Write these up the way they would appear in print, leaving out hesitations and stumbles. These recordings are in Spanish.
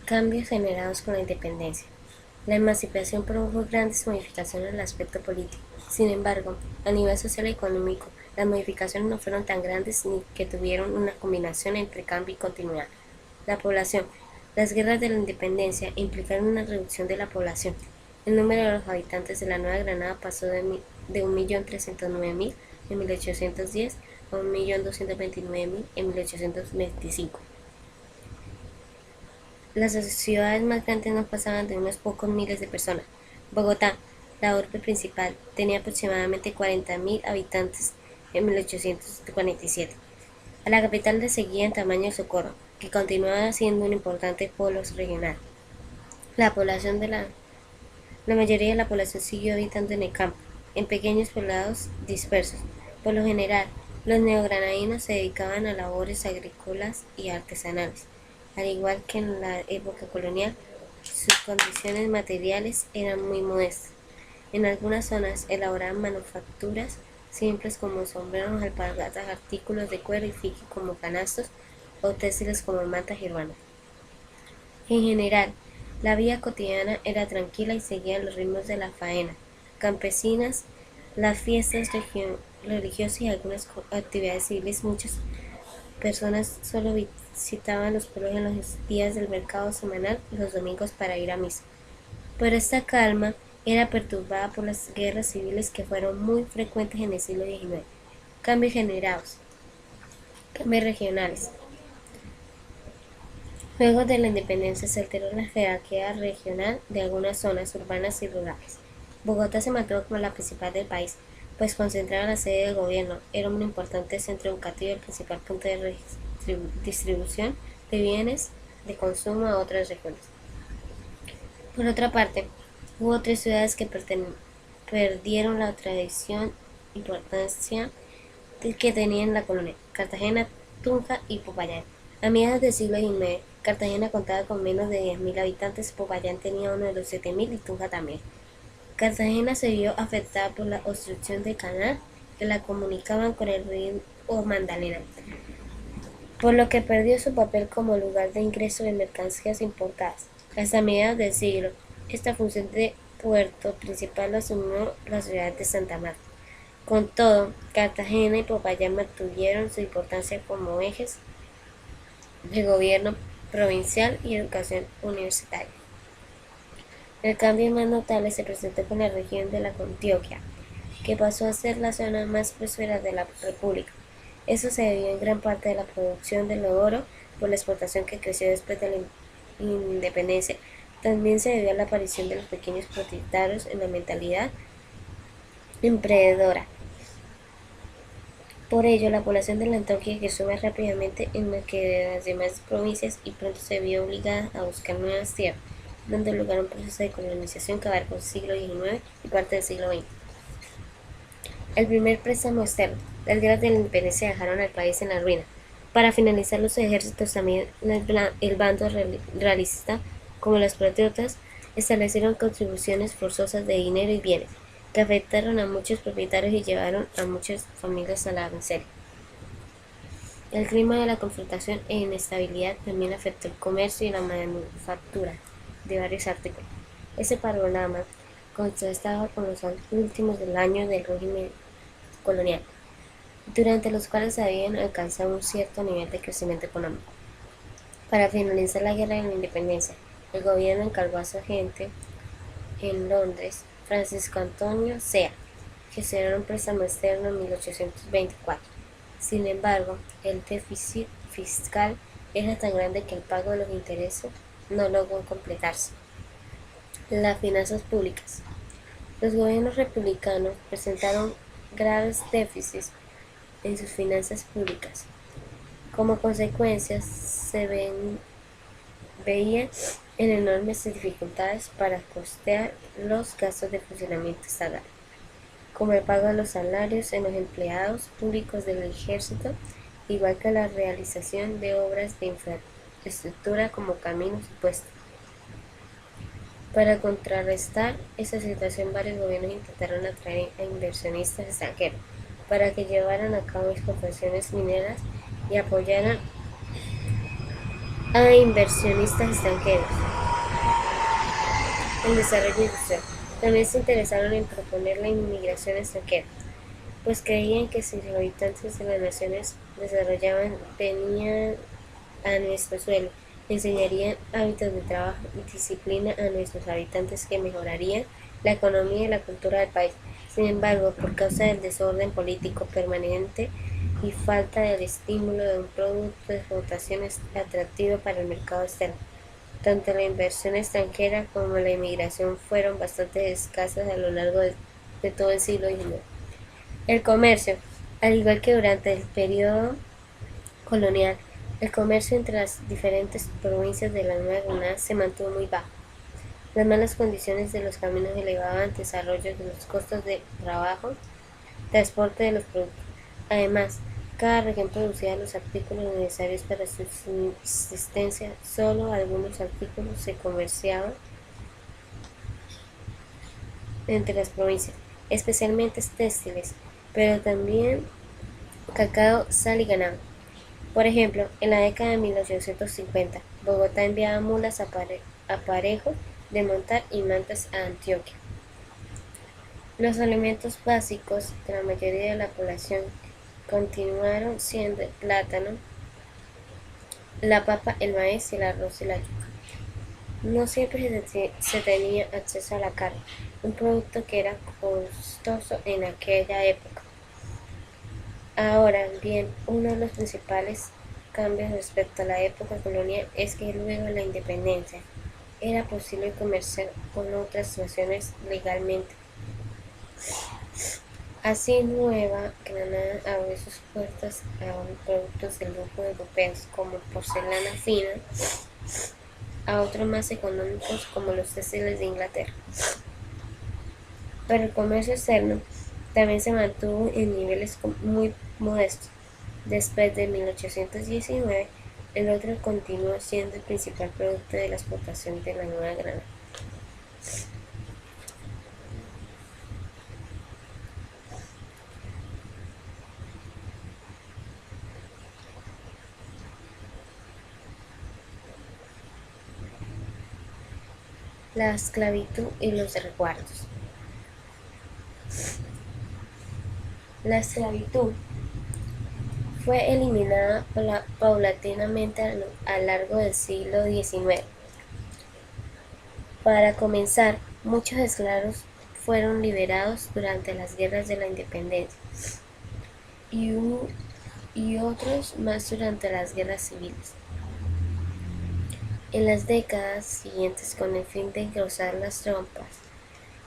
Cambios generados con la independencia. La emancipación produjo grandes modificaciones en el aspecto político. Sin embargo, a nivel social y económico, las modificaciones no fueron tan grandes ni que tuvieron una combinación entre cambio y continuidad. La población. Las guerras de la independencia implicaron una reducción de la población. El número de los habitantes de la Nueva Granada pasó de 1.309.000 en 1810 a 1.229.000 en 1825. Las ciudades más grandes no pasaban de unos pocos miles de personas. Bogotá, la urbe principal, tenía aproximadamente 40.000 habitantes en 1847. A la capital le seguía en tamaño Socorro, que continuaba siendo un importante polo regional. La población de la mayoría de la población siguió habitando en el campo, en pequeños poblados dispersos. Por lo general, los neogranadinos se dedicaban a labores agrícolas y artesanales. Al igual que en la época colonial, sus condiciones materiales eran muy modestas. En algunas zonas elaboraban manufacturas simples como sombreros, alpargatas, artículos de cuero y fique como canastos o textiles como mantas y ruanas. En general, la vida cotidiana era tranquila y seguía los ritmos de la faena campesinas, las fiestas religiosas y algunas actividades civiles. Muchas personas solo visitaban los pueblos en los días del mercado semanal y los domingos para ir a misa. Pero esta calma era perturbada por las guerras civiles que fueron muy frecuentes en el siglo XIX. Cambios generados. Cambios regionales. Luego de la independencia se alteró la jerarquía regional de algunas zonas urbanas y rurales. Bogotá se mantuvo como la principal del país, pues concentraba la sede del gobierno, era un importante centro educativo y el principal punto de distribución de bienes de consumo a otras regiones. Por otra parte, hubo tres ciudades que perdieron la tradición e importancia que tenían en la colonia: Cartagena, Tunja y Popayán. A mediados del siglo XIX, Cartagena contaba con menos de 10.000 habitantes, Popayán tenía uno de los 7.000 y Tunja también. Cartagena se vio afectada por la obstrucción del canal que la comunicaban con el río Magdalena, por lo que perdió su papel como lugar de ingreso de mercancías importadas. Hasta mediados del siglo, esta función de puerto principal la asumió la ciudad de Santa Marta. Con todo, Cartagena y Popayán mantuvieron su importancia como ejes de gobierno provincial y educación universitaria. El cambio más notable se presentó con la región de la Antioquia, que pasó a ser la zona más próspera de la República. Eso se debió en gran parte a la producción del oro por la exportación que creció después de la independencia. También se debió a la aparición de los pequeños propietarios en la mentalidad emprendedora. Por ello, la población de la Antioquia creció más rápidamente en la que de las demás provincias y pronto se vio obligada a buscar nuevas tierras, dando lugar a un proceso de colonización que abarcó el siglo XIX y parte del siglo XX. El primer préstamo externo. Las guerras de la independencia dejaron al país en la ruina. Para finalizar los ejércitos, también el bando realista, como los patriotas, establecieron contribuciones forzosas de dinero y bienes, que afectaron a muchos propietarios y llevaron a muchas familias a la miseria. El clima de la confrontación e inestabilidad también afectó el comercio y la manufactura de varios artículos. Ese panorama contrastaba con los últimos del año del régimen colonial, durante los cuales se habían alcanzado un cierto nivel de crecimiento económico. Para finalizar la guerra de la independencia, el gobierno encargó a su agente en Londres, Francisco Antonio Sea, gestionar un préstamo externo en 1824. Sin embargo, el déficit fiscal era tan grande que el pago de los intereses no logró completarse. Las finanzas públicas. Los gobiernos republicanos presentaron graves déficits en sus finanzas públicas. Como consecuencia, se veían en enormes dificultades para costear los gastos de funcionamiento estatal, como el pago de los salarios de los empleados públicos del ejército, igual que la realización de obras de infraestructura como caminos y puestos. Para contrarrestar esa situación, varios gobiernos intentaron atraer a inversionistas extranjeros para que llevaran a cabo explotaciones mineras y apoyaran a inversionistas extranjeros. El desarrollo industrial. También se interesaron en proponer la inmigración extranjera, pues creían que si los habitantes de las naciones desarrollaban venían a nuestro suelo, enseñarían hábitos de trabajo y disciplina a nuestros habitantes que mejorarían la economía y la cultura del país. Sin embargo, por causa del desorden político permanente y falta del estímulo de un producto de exportaciones atractivo para el mercado externo, tanto la inversión extranjera como la inmigración fueron bastante escasas a lo largo de todo el siglo XIX. El comercio, al igual que durante el periodo colonial, el comercio entre las diferentes provincias de la Nueva Granada se mantuvo muy bajo. Las malas condiciones de los caminos elevaban el desarrollo de los costos de trabajo, transporte de los productos. Además, cada región producía los artículos necesarios para su subsistencia. Solo algunos artículos se comerciaban entre las provincias, especialmente textiles, pero también cacao, sal y ganado. Por ejemplo, en la década de 1850, Bogotá enviaba mulas aparejos de montar y mantas a Antioquia. Los alimentos básicos de la mayoría de la población continuaron siendo el plátano, la papa, el maíz, el arroz y la yuca. No siempre se tenía acceso a la carne, un producto que era costoso en aquella época. Ahora bien, uno de los principales cambios respecto a la época colonial es que luego de la independencia era posible comerciar con otras naciones legalmente. Así, Nueva Granada abrió sus puertas a productos de lujo europeos como porcelana fina, a otros más económicos como los textiles de Inglaterra. Pero el comercio externo también se mantuvo en niveles muy modestos. Después de 1819, el otro continuó siendo el principal producto de la exportación de la Nueva Granada. La esclavitud y los resguardos. La esclavitud fue eliminada paulatinamente a lo largo del siglo XIX. Para comenzar, muchos esclavos fueron liberados durante las guerras de la independencia y otros más durante las guerras civiles. En las décadas siguientes, con el fin de engrosar las tropas,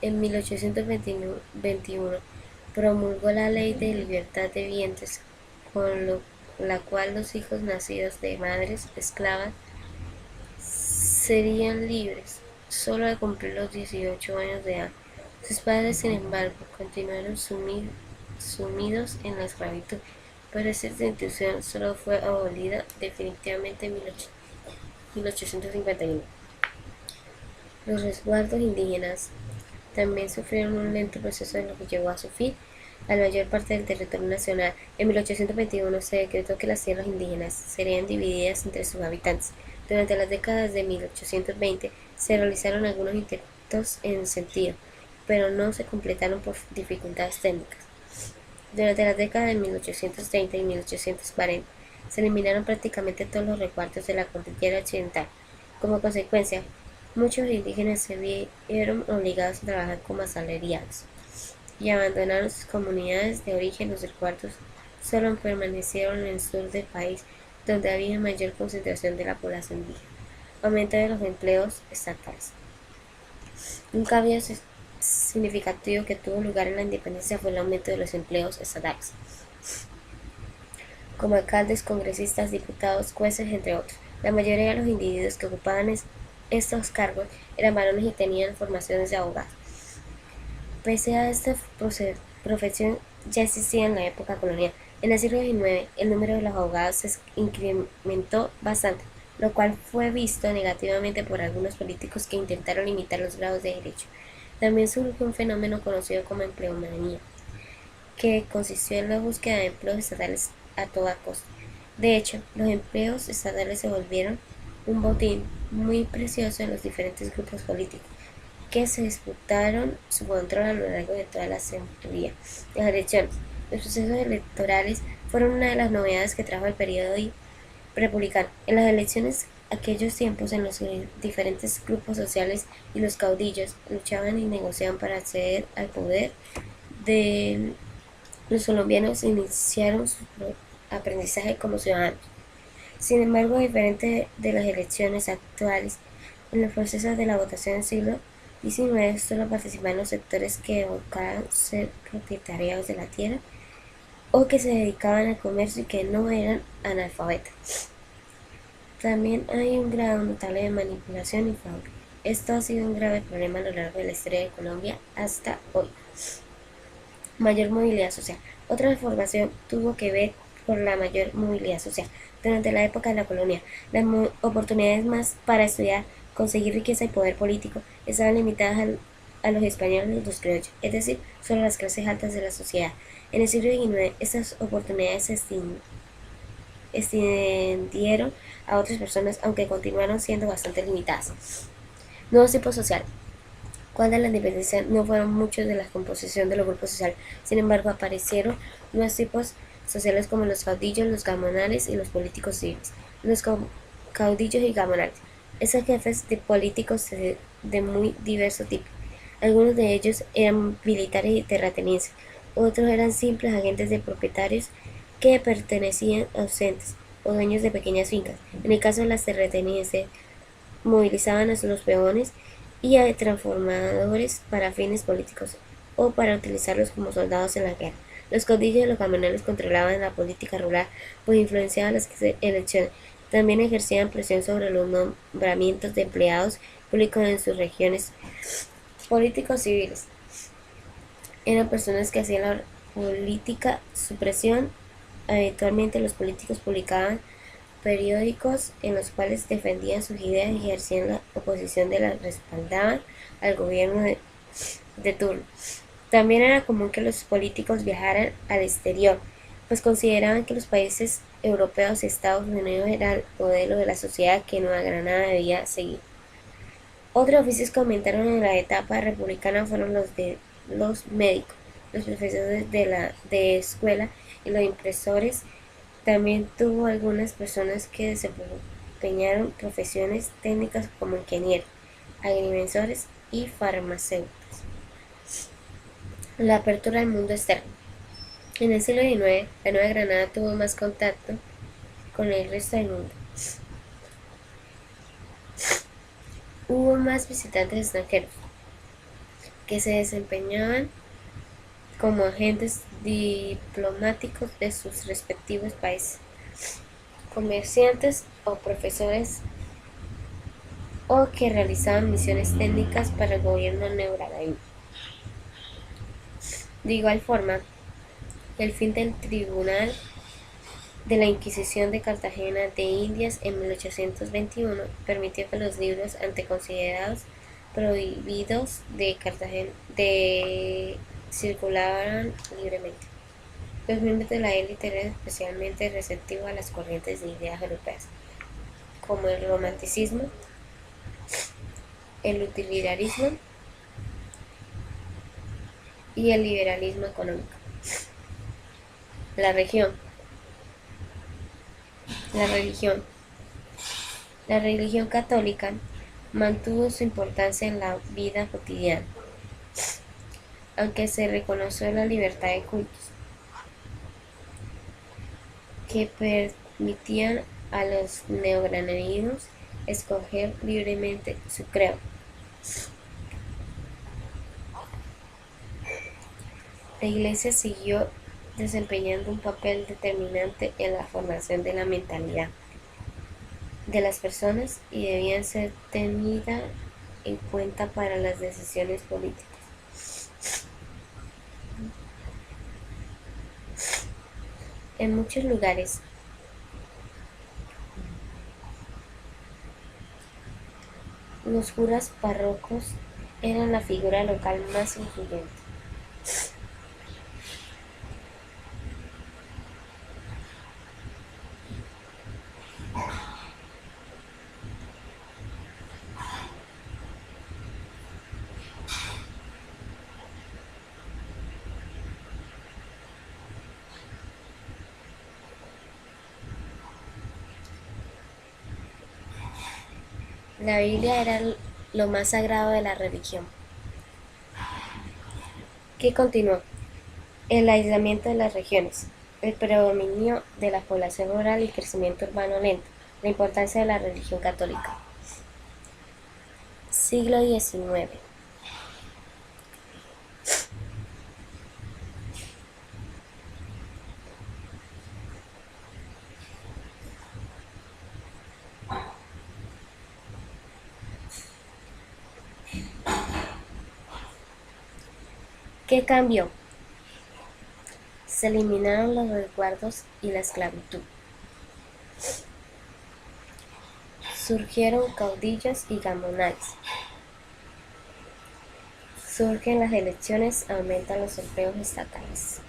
en 1821 promulgó la Ley de Libertad de Vientres, con la cual los hijos nacidos de madres esclavas serían libres solo al cumplir los 18 años de edad. Sus padres, sin embargo, continuaron sumidos en la esclavitud, pero esta institución solo fue abolida definitivamente en 1851. Los resguardos indígenas también sufrieron un lento proceso en lo que llegó a su fin a la mayor parte del territorio nacional. En 1821 se decretó que las tierras indígenas serían divididas entre sus habitantes. Durante las décadas de 1820 se realizaron algunos intentos en sentido, pero no se completaron por dificultades técnicas. Durante las décadas de 1830 y 1840 se eliminaron prácticamente todos los resguardos de la cordillera occidental. Como consecuencia, muchos indígenas se vieron obligados a trabajar como asalariados y abandonaron sus comunidades de origen. Los resguardos solo permanecieron en el sur del país, donde había mayor concentración de la población indígena. Aumento de los empleos estatales. Un cambio significativo que tuvo lugar en la independencia fue el aumento de los empleos estatales, como alcaldes, congresistas, diputados, jueces, entre otros. La mayoría de los individuos que ocupaban estos cargos eran varones y tenían formaciones de abogados. Pese a esta profesión ya existía en la época colonial. En el siglo XIX, el número de los abogados se incrementó bastante, lo cual fue visto negativamente por algunos políticos que intentaron limitar los grados de derecho. También surgió un fenómeno conocido como empleomanía, que consistió en la búsqueda de empleos estatales a toda costa. De hecho, los empleos estatales se volvieron un botín muy precioso en los diferentes grupos políticos que se disputaron su control a lo largo de toda la centuria. Las elecciones. Los procesos electorales fueron una de las novedades que trajo el periodo republicano. En las elecciones, aquellos tiempos en los que diferentes grupos sociales y los caudillos luchaban y negociaban para acceder al poder, de los colombianos iniciaron su aprendizaje como ciudadanos. Sin embargo, diferente de las elecciones actuales, en los procesos de la votación del siglo XIX solo participaban los sectores que buscaban ser propietarios de la tierra o que se dedicaban al comercio y que no eran analfabetas. También hay un grado notable de manipulación y fraude. Esto ha sido un grave problema a lo largo de la historia de Colombia hasta hoy. Mayor movilidad social. Otra transformación tuvo que ver con la mayor movilidad social. Durante la época de la colonia, las oportunidades más para estudiar, conseguir riqueza y poder político estaban limitadas a los españoles y los criollos, es decir, solo a las clases altas de la sociedad. En el siglo XIX, estas oportunidades se extendieron a otras personas, aunque continuaron siendo bastante limitadas. Nuevos tipos sociales. Cuando la independencia no fueron muchos de la composición de los grupos sociales, sin embargo aparecieron nuevos tipos sociales como los caudillos, los gamonales y los políticos civiles. Los caudillos y gamonales, esos jefes de políticos de muy diverso tipo. Algunos de ellos eran militares y terratenientes, otros eran simples agentes de propietarios que pertenecían a ausentes o dueños de pequeñas fincas. En el caso de las terratenientes, movilizaban a los peones y a transformadores para fines políticos o para utilizarlos como soldados en la guerra. Los caudillos y los gamonales controlaban la política rural, pues influenciaban las elecciones. También ejercían presión sobre los nombramientos de empleados públicos en sus regiones. Políticos civiles eran personas que hacían la política su presión. Habitualmente los políticos publicaban periódicos en los cuales defendían sus ideas y ejercían la oposición de la respaldaban al gobierno de turno. También era común que los políticos viajaran al exterior, pues consideraban que los países europeos y Estados Unidos era el modelo de la sociedad que Nueva Granada debía seguir. Otros oficios que aumentaron en la etapa republicana fueron los de los médicos, los profesores de escuela y los impresores. También tuvo algunas personas que desempeñaron profesiones técnicas como ingenieros, agrimensores y farmacéuticos. La apertura al mundo externo. En el siglo XIX, la Nueva Granada tuvo más contacto con el resto del mundo. Hubo más visitantes extranjeros que se desempeñaban como agentes diplomáticos de sus respectivos países, comerciantes o profesores, o que realizaban misiones técnicas para el gobierno neogranadino. De igual forma, el fin del Tribunal de la Inquisición de Cartagena de Indias en 1821 permitió que los libros antes considerados prohibidos de Cartagena circularan libremente. Los miembros de la élite eran especialmente receptivos a las corrientes de ideas europeas, como el romanticismo, el utilitarismo y el liberalismo económico. La religión. La religión católica mantuvo su importancia en la vida cotidiana, aunque se reconoció la libertad de cultos, que permitían a los neogranadinos escoger libremente su credo. La Iglesia siguió desempeñando un papel determinante en la formación de la mentalidad de las personas y debían ser tenida en cuenta para las decisiones políticas. En muchos lugares, los curas párrocos eran la figura local más influyente. La Biblia era lo más sagrado de la religión. ¿Qué continuó? El aislamiento de las regiones, el predominio de la población rural y el crecimiento urbano lento, la importancia de la religión católica. Siglo XIX. ¿Qué cambió? Se eliminaron los resguardos y la esclavitud. Surgieron caudillos y gamonales. Surgen las elecciones, aumentan los empleos estatales.